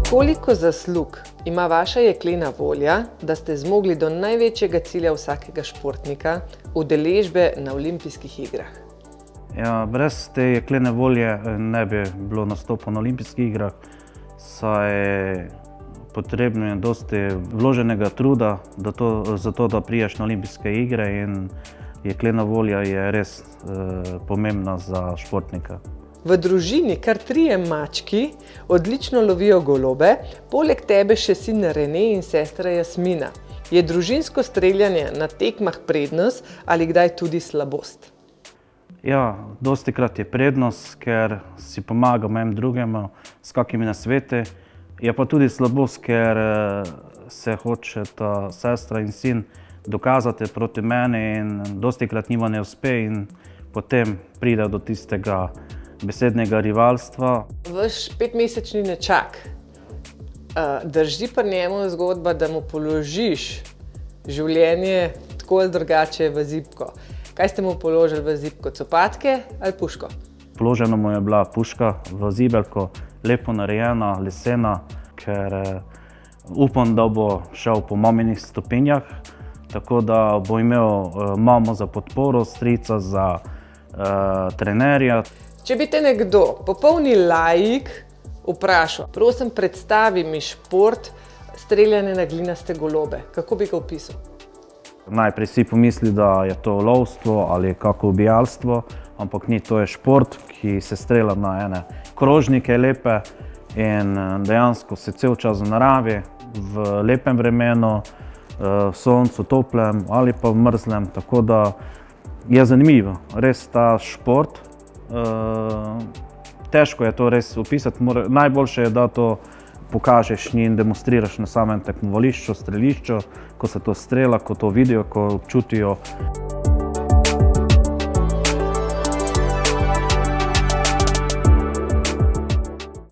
Koliko zaslug ima vaša jeklena volja, da ste zmogli do največjega cilja vsakega športnika, udeležbe na olimpijskih igrah? Ja, brez te jeklene volje ne bi bilo nastopa na olimpijskih igrah, saj potrebno je dosti vloženega truda za to, da prideš na olimpijske igre, in jeklena volja je res pomembna za športnika. V družini kar 3 mački odlično lovijo golobe, poleg tebe še sin Rene in sestra Jasmina. Je družinsko streljanje na tekmah prednost ali kdaj tudi slabost? Ja, dostikrat je prednost, ker si pomagamo en drugemu s kakimi nasveti. Je pa tudi slabost, ker se hočeta sestra in sin dokazati proti meni in dostikrat njima ne uspe in potem pride do tistega besednega rivalstva. Vaš 5-mesečni nečak, drži pri njemu zgodba, da mu položiš življenje tako ali drugače v zibko. Kaj ste mu položili v zibko, copatke ali puško? Položena mu je bila puška v zibelko, lepo narejena, lesena, ker upam, da bo šel po maminih stopinjah, tako da bo imel mamo za podporo, strica za trenerja. Če bi te nekdo, popolni laik, vprašal, prosim, predstavi mi šport streljanje na glinaste golobe, kako bi ga opisal? Najprej si pomisli, da je to lovstvo ali kako ubijalstvo, ampak ni, to je šport, ki se strelja na ene krožnike lepe in dejansko se cel čas v naravi, v lepem vremenu, v soncu, toplem ali pa v mrzlem, tako da je zanimivo, res ta šport. Težko je to res opisati, najboljše je, da to pokažeš in demonstriraš na samem tekmovališču, strelišču, ko se to strela, ko to vidijo, ko občutijo.